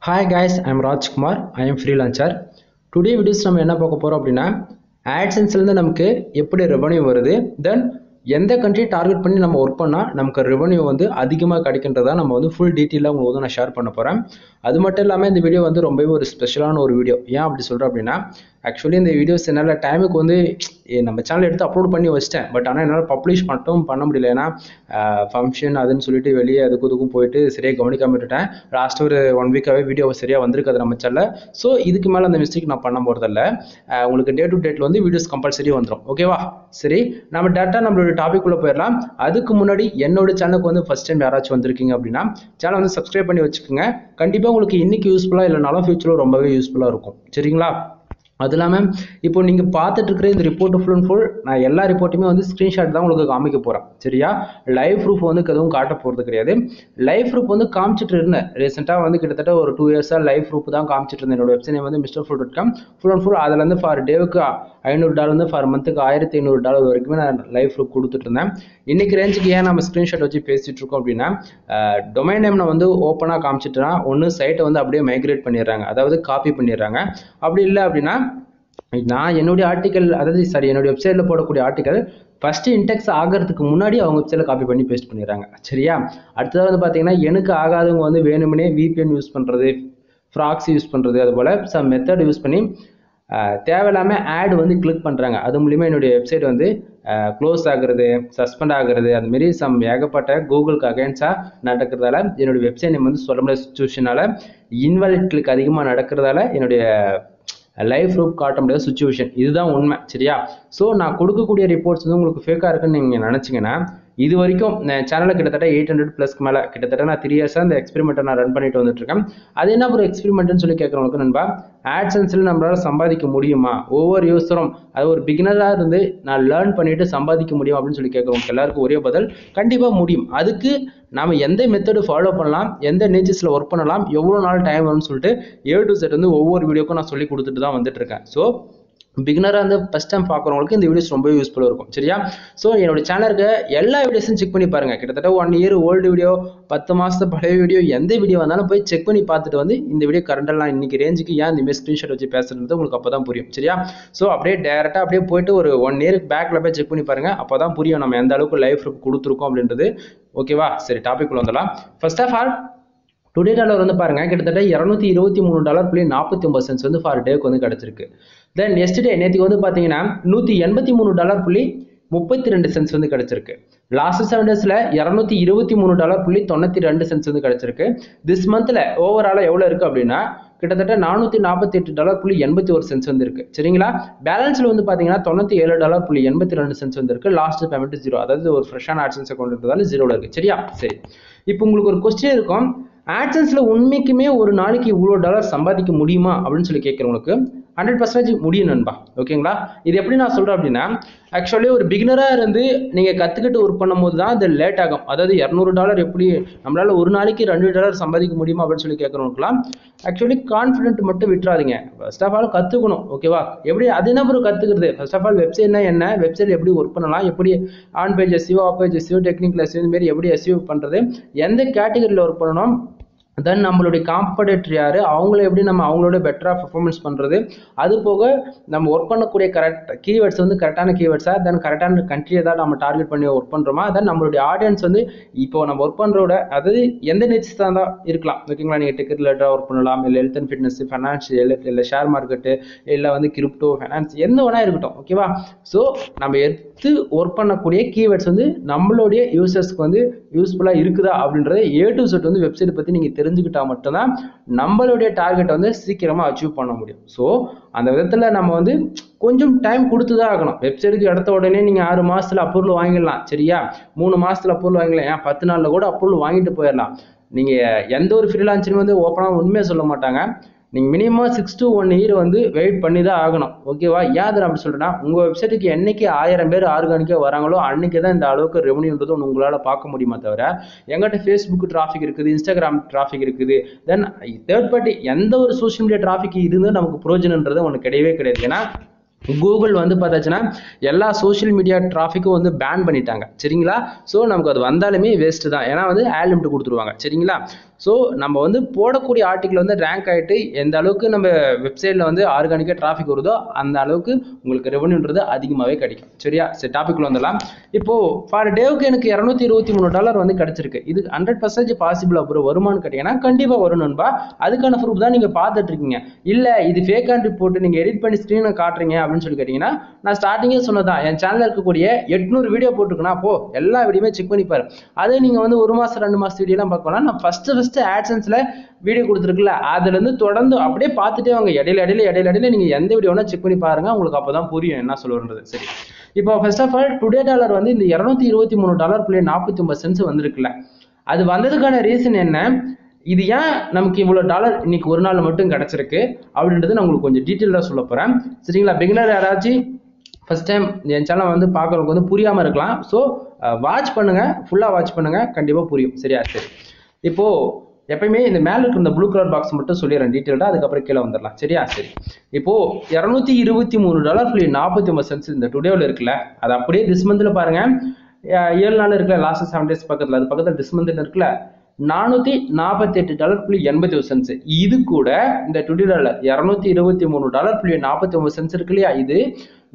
Hi guys, I'm Rajkumar. I am freelancer. Today videos நம்ம என்ன பார்க்க போறோம் அப்படின்னா AdSense ல இருந்து நமக்கு எப்படி ரெவென்யூ வருது, then எந்த கண்ட்ரி டார்கெட் பண்ணி நம்ம ஒர்க் பண்ணா நமக்கு ரெவென்யூ வந்து அதிகமாக கிடைக்கின்றதா நம்ம வந்து ஃபுல் டீட்டெயிலாக உங்களுக்கு வந்து நான் ஷேர் பண்ண போறேன். அது மட்டும் இல்லாமல் இந்த வீடியோ வந்து ரொம்பவே ஒரு ஸ்பெஷலான ஒரு வீடியோ. ஏன் அப்படி சொல்கிறேன் அப்படின்னா, ஆக்சுவலி இந்த வீடியோஸ் என்னால் டைமுக்கு வந்து நம்ம சேனல் எடுத்து அப்லோட் பண்ணி வச்சிட்டேன். பட் ஆனால் என்னால் பப்ளிஷ் மட்டும் பண்ண முடியல. ஏன்னா ஃபங்க்ஷன் அதுன்னு சொல்லிட்டு வெளியே அதுக்கும் போயிட்டு சரியாக கவனிக்காம விட்டுட்டேன். லாஸ்ட் ஒரு 1 வீக்காகவே வீடியோ சரியாக வந்திருக்காது நம்ம சேனலில். ஸோ இதுக்கு மேலே அந்த மிஸ்டேக் நான் பண்ண போகிறதில்ல. உங்களுக்கு டே டு டேட்டில் வந்து வீடியோஸ் கம்பல்சரி வந்துடும். ஓகேவா? சரி, நம்ம டேரெக்டாக நம்மளோட டாபிக் உள்ள போயிடலாம். அதுக்கு முன்னாடி என்னோட சேனலுக்கு வந்து ஃபர்ஸ்ட் டைம் யாராச்சும் வந்திருக்கீங்க அப்படின்னா சேனல் வந்து சப்ஸ்கிரைப் பண்ணி வச்சுக்கோங்க. கண்டிப்பாக உங்களுக்கு இன்னைக்கு யூஸ்ஃபுல்லாக இல்லைனாலும் ஃபியூச்சரில் ரொம்பவே யூஸ்ஃபுல்லாக இருக்கும். சரிங்களா? அது இல்லாமல் இப்போ நீங்கள் பார்த்துட்டு இருக்கிற இந்த ரிப்போர்ட் ஃபுல் அண்ட் ஃபுல் நான் எல்லா ரிப்போர்ட்டுமே வந்து ஸ்க்ரீன்ஷாட் தான் உங்களுக்கு காமிக்க போகிறேன். சரியா? லைவ் ப்ரூஃப் வந்து எதுவும் காட்ட போகிறது கிடையாது. லைவ் ப்ரூஃப் வந்து காமிச்சிட்டு இருந்தேன். ரீசெண்டாக வந்து கிட்டத்தட்ட ஒரு 2 இயர்ஸாக லைவ் ப்ரூஃப் தான் காமிச்சிட்டு இருந்தேன். என்னோட வெப்சைட் வந்து MrFood.com ஃபுல் அண்ட் ஃபுல். அதில் வந்து ஃபார் டேவுக்கு $500 ஃபார் மந்த்துக்கு $1500 வரைக்குமே நான் லைவ் ப்ரூஃப் கொடுத்துட்டு இருந்தேன். இன்னைக்கு ரேஞ்சுக்கு ஏன் நம்ம ஸ்க்ரீன்ஷாட் வச்சு பேசிட்டு இருக்கோம் அப்படின்னா, டொமைன் நேம் நான் வந்து ஓப்பனாக காமிச்சிட்டேன்னா ஒன்று சைட்டை வந்து அப்படியே மைக்ரேட் பண்ணிடுறாங்க, அதாவது காப்பி பண்ணிடுறாங்க. அப்படி இல்லை அப்படின்னா நான் என்னுடைய ஆர்டிக்கல், அதாவது என்னுடைய வெப்சைட்டில் போடக்கூடிய ஆர்டிக்கல் ஃபர்ஸ்ட் இன்டெக்ஸ் ஆகிறதுக்கு முன்னாடி அவங்க வெப்சைட்டில் காப்பி பண்ணி பேஸ்ட் பண்ணிடுறாங்க. சரியா? அடுத்தது வந்து பார்த்தீங்கன்னா, எனக்கு ஆகாதவங்க வந்து வேணுமனே VPN யூஸ் பண்ணுறது, ப்ராக்ஸி யூஸ் பண்ணுறது, அதுபோல் சம் மெத்தட் யூஸ் பண்ணி தேவையில்லாமல் ஆட் வந்து கிளிக் பண்ணுறாங்க. அது மூலிமா என்னுடைய வெப்சைட் வந்து க்ளோஸ் ஆகுறது, சஸ்பெண்ட் ஆகுறது, அதுமாரி சம் ஏகப்பட்ட கூகுளுக்கு அகைன்ஸ்டாக நடக்கிறதால என்னுடைய வெப்சைட் நேம் வந்து சொல்ல முடியாத சுச்சுவேஷனால் இன்வாலிட் கிளிக் அதிகமாக நடக்கிறதால என்னுடைய லைவ் ப்ரூஃப் காட்ட முடியாத சுச்சுவேஷன். இதுதான் உண்மை. சரியா? ஸோ நான் கொடுக்கக்கூடிய ரிப்போர்ட்ஸ் வந்து உங்களுக்கு ஃபேக்காக இருக்குன்னு நீங்கள் நினச்சிங்கன்னா, இது வரைக்கும் சேனலில் கிட்டத்தட்ட 800+ மேலே கிட்டத்தட்ட நான் 3 இயர்ஸாக இந்த எக்ஸ்பெரிமெண்ட்டை நான் ரன் பண்ணிட்டு வந்துட்டு இருக்கேன். அது என்ன ஒரு எக்ஸ்பெரிமெண்ட்னு சொல்லி கேட்குறவங்களுக்கு நண்பா, AdSenseல நம்மளால சம்பாதிக்க முடியுமா? ஒவ்வொரு யூஸரும் அது ஒரு பிகினராக இருந்து நான் லேர்ன் பண்ணிட்டு சம்பாதிக்க முடியும் அப்படின்னு சொல்லி கேட்குறவங்களுக்கு எல்லாருக்கும் ஒரே பதில், கண்டிப்பாக முடியும். அதுக்கு நாம எந்த மெத்தடு ஃபாலோ பண்ணலாம், எந்த நேச்சர்ஸில் ஒர்க் பண்ணலாம், எவ்வளோ நாள் டைம் வரும்னு சொல்லிட்டு A to Z வந்து ஒவ்வொரு வீடியோக்கும் நான் சொல்லி கொடுத்துட்டு தான் வந்துட்டு இருக்கேன். ஸோ பிகினராக வந்து ஃபஸ்ட் டைம் பார்க்குறவங்களுக்கு இந்த வீடியோஸ் ரொம்ப யூஸ்ஃபுல்லாக இருக்கும். சரியா? ஸோ என்னோட சேனலுக்கு எல்லா வீடியோஸும் செக் பண்ணி பாருங்கள். கிட்டத்தட்ட 1 இயர் ஓல்டு வீடியோ, 10 மாதத்து பழைய வீடியோ, எந்த வீடியோ வந்தாலும் போய் செக் பண்ணி பார்த்துட்டு வந்து இந்த வீடியோ கரண்டெல்லாம் இன்னைக்கு ரேஞ்சுக்கு ஏன் இந்தமாதிரி ஸ்க்ரீன்ஷாட் வச்சு பேசுறது உங்களுக்கு அப்போ தான் புரியும். சரியா? ஸோ அப்படியே டேரெக்டாக அப்படியே போயிட்டு ஒரு 1 இயருக்கு பேக்கில் போய் செக் பண்ணி பாருங்கள். அப்போ தான் புரியும் நம்ம எந்த அளவுக்கு லைஃப் கொடுத்துருக்கோம் அப்படின்றது. ஓகேவா? சரி, டாபிக் உள்ள வந்துடலாம். First of all today dollar வந்து பாருங்க, கிட்டத்தட்ட $223.49 வந்து ஃபார் டேக்கு வந்து கிடைச்சிருக்கு. தென் எஸ்டே நேற்றுக்கு வந்து பார்த்தீங்கன்னா $183.32 வந்து கிடைச்சிருக்கு. லாஸ்ட் 7 டேஸில் $223.92 வந்து கிடைச்சிருக்கு. திஸ் மந்த்ல ஓவராலாக எவ்வளோ இருக்கு அப்படின்னா கிட்டத்தட்ட $448.81 வந்து இருக்கு. சரிங்களா? பேலன்ஸ்ல வந்து பாத்தீங்கன்னா $97.82 வந்து இருக்கு. லாஸ்ட் பேமெண்ட் 0, அதாவது ஒரு ஃப்ரெஷ்ஷான AdSense அக்கௌண்ட் இருக்கிறதால 0ல இருக்கு. சரியா? சரி, இப்போ உங்களுக்கு ஒரு கொஸ்டின் இருக்கும், AdSenseல உண்மைக்குமே ஒரு நாளைக்கு இவ்வளோ டாலர் சம்பாதிக்க முடியுமா அப்படின்னு சொல்லி கேட்குறவங்களுக்கு 100% முடியும் நண்பா. ஓகேங்களா? இது எப்படி நான் சொல்றேன் அப்படின்னா, ஆக்சுவலி ஒரு பிகினரா இருந்து நீங்க கத்துக்கிட்டு ஒர்க் பண்ணும்போது தான் அது லேட் ஆகும். அதாவது $200 எப்படி நம்மளால ஒரு நாளைக்கு $2 சம்பாதிக்க முடியுமா அப்படின்னு சொல்லி கேட்கறவங்களுக்குலாம் ஆக்சுவலி கான்ஃபிடென்ட் மட்டும் விட்டுறாதீங்க. ஃபர்ஸ்ட் ஆஃப் ஆல் கத்துக்கணும். ஓகேவா? எப்படி அது என்ன ப்ரோ கத்துக்கிறது? ஃபர்ஸ்ட் ஆஃப் ஆல் வெப்சைட்னா என்ன, வெப்சைட் எப்படி ஒர்க் பண்ணலாம், எப்படி on page SEO, off page SEO, technical SEO, இந்த மாதிரி எப்படி SEO பண்றது, எந்த கேட்டகரியில் ஒர்க் பண்ணணும், தென் நம்மளுடைய காம்படிட்டர் யாரு, அவங்கள எப்படி நம்ம அவங்களோட பெட்டரா பெர்ஃபார்மன்ஸ் பண்றது, அது போக நம்ம ஒர்க் பண்ணக்கூடிய கரெக்ட் கீவேர்ட்ஸ் வந்து கரெக்டான கீவேர்ட்ஸா, தென் கரெக்டான கண்ட்ரியை தான் நம்ம டார்கெட் பண்ணி ஒர்க் பண்றோமா, தென் நம்மளுடைய ஆடியன்ஸ் வந்து இப்போ நம்ம ஒர்க் பண்றோட அதாவது எந்த நிச்சஸ் தான் இருக்கலாம். ஓகேங்களா? நீங்க டெக் ரிலேட்டடா ஒர்க் பண்ணலாம், இல்லை ஹெல்த் அண்ட் ஃபிட்னஸ், ஃபைனான்ஷியல், இல்லை ஷேர் மார்க்கெட்டு, இல்லை வந்து கிரிப்டோ ஃபைனான்ஸ், எந்த வேணா இருக்கட்டும். ஓகேவா? ஸோ நம்ம எடுத்து ஒர்க் பண்ணக்கூடிய கீவேர்ட்ஸ் வந்து நம்மளுடைய யூசர்ஸ்க்கு வந்து யூஸ்ஃபுல்லாக இருக்குதா அப்படின்றத A to Z வந்து வெப்சைட் பற்றி நீங்கள் தெரிஞ்சுக்கிட்டா மட்டும்தான் நம்மளுடைய டார்கெட்டை வந்து சீக்கிரமாக அச்சீவ் பண்ண முடியும். ஸோ அந்த விதத்தில் நம்ம வந்து கொஞ்சம் டைம் கொடுத்து தான் ஆகணும். வெப்சைட்டுக்கு எடுத்த உடனே நீங்கள் 6 மாதத்தில் அப்ரூவல் வாங்கிடலாம். சரியா? 3 மாதத்தில் அப்ரூவல் வாங்கிடலாம். ஏன் 10 நாளில் கூட அப்ரூவல் வாங்கிட்டு போயிடலாம். நீங்கள் எந்த ஒரு ஃப்ரீலான்சரும் வந்து ஓப்பனாக உண்மையாக சொல்ல மாட்டாங்க. நீங்கள் மினிமம் 6 to 1 year வந்து வெயிட் பண்ணி தான் ஆகணும். ஓகேவா? ஏன் அப்படி சொல்கிறேன்னா, உங்கள் வெப்சைட்டுக்கு என்னைக்கு 1000 பேர் ஆர்கானிக்காக வராங்களோ அன்றைக்கி தான் இந்த அளவுக்கு ரெவன்யூன்றது உங்களால் பார்க்க முடியுமா தவிர, எங்கிட்ட ஃபேஸ்புக் டிராஃபிக் இருக்குது, இன்ஸ்டாகிராம் டிராஃபிக் இருக்குது, தென் தேர்ட் பார்ட்டி எந்த ஒரு சோஷியல் மீடியா டிராஃபிக் இருந்து நமக்கு பிரயோஜனன்றது ஒன்று கிடையவே கிடையாது. ஏன்னா கூகுள் வந்து பார்த்தாச்சுன்னா எல்லா சோஷியல் மீடியா டிராஃபிக்கும் வந்து பேன் பண்ணிட்டாங்க. சரிங்களா? ஸோ நமக்கு அது வந்தாலுமே வேஸ்ட்டு தான். ஏன்னா வந்து ஆட் லிமிட் கொடுத்துருவாங்க. சரிங்களா? ஸோ நம்ம வந்து போடக்கூடிய ஆர்டிக்கல் வந்து ரேங்க் ஆகிட்டு எந்த அளவுக்கு நம்ம வெப்சைட்டில் வந்து ஆர்கானிக்காக டிராஃபிக் வருதோ அந்த அளவுக்கு உங்களுக்கு ரெவன்யூன்றது அதிகமாகவே கிடைக்கும். சரியா? சரி, டாபிக்ல வந்துடலாம். இப்போ ஃபார் டேவுக்கு எனக்கு $223 வந்து கிடைச்சிருக்கு. இது 100% பாசிபிள் அப்புறம் வருமானு கேட்டீங்கன்னா கண்டிப்பாக வரும் நண்பா. அதுக்கான ப்ரூஃப் தான் நீங்கள் பார்த்துட்டு இருக்கீங்க. இல்லை இது ஃபேக் ஆண்ட்ரி போட்டு நீங்கள் எடிட் பண்ணி ஸ்க்ரீனை காட்டுறீங்க அப்படின்னு சொல்லி கேட்டிங்கன்னா நான் ஸ்டார்டிங்கே சொன்னதான், என் சேனலில் இருக்கக்கூடிய 800 வீடியோ போட்டுருக்குன்னா அப்போ எல்லா வீடியோமே செக் பண்ணிப்பாரு. அதே நீங்கள் வந்து 1 மாதம் 2 மாதம் வீடியோலாம் பார்க்கலாம். நான் ஃபர்ஸ்ட் ஆட்சன்ஸில் வீடியோ கொடுத்துருக்குல்ல அதுலேருந்து தொடர்ந்து அப்படியே பார்த்துட்டே வாங்க. இடையில நீங்கள் எந்த வீடியோ வேணால் செக் பண்ணி பாருங்க, உங்களுக்கு அப்போ தான் புரியும் என்ன சொல்லுறது. சரி, இப்போ first of all today dollar வந்து இந்த $223.49 வந்திருக்குல்ல, அது வந்ததுக்கான ரீசன் என்ன, இது ஏன் நமக்கு இவ்வளோ டாலர் இன்னைக்கு ஒரு நாள் மட்டும் கிடைச்சிருக்கு அப்படின்றது நான் உங்களுக்கு கொஞ்சம் டீட்டெயிலாக சொல்ல போகிறேன். சரிங்களா? பிகினர் யாராச்சும் ஃபர்ஸ்ட் டைம் என் சேனல் வந்து பார்க்குறவங்க வந்து புரியாமல் இருக்கலாம். ஸோ வாட்ச் பண்ணுங்க, ஃபுல்லாக வாட்ச் பண்ணுங்க, கண்டிப்பாக புரியும். சரியா? சரி, இப்போ எப்பயுமே இந்த மேலே இருக்கிற இந்த ப்ளூ கலர் பாக்ஸ் மட்டும் சொல்லிடுறேன் டீட்டெயில்டாக, அதுக்கப்புறம் கீழே வந்துடலாம். சரியா? சரி, இப்போ $223.49 இந்த டுடேவில் இருக்குல்ல, அது அப்படியே திஸ் மந்தில் பாருங்க, 7 நாள் இருக்குல்ல, லாஸ்ட் 7 டேஸ் பக்கத்தில், அது பக்கத்தில் திஸ் மந்தில் இருக்குல்ல, $498.81. இது கூட இந்த டுடே டாலர் $223.49 இருக்கு இல்லையா, இது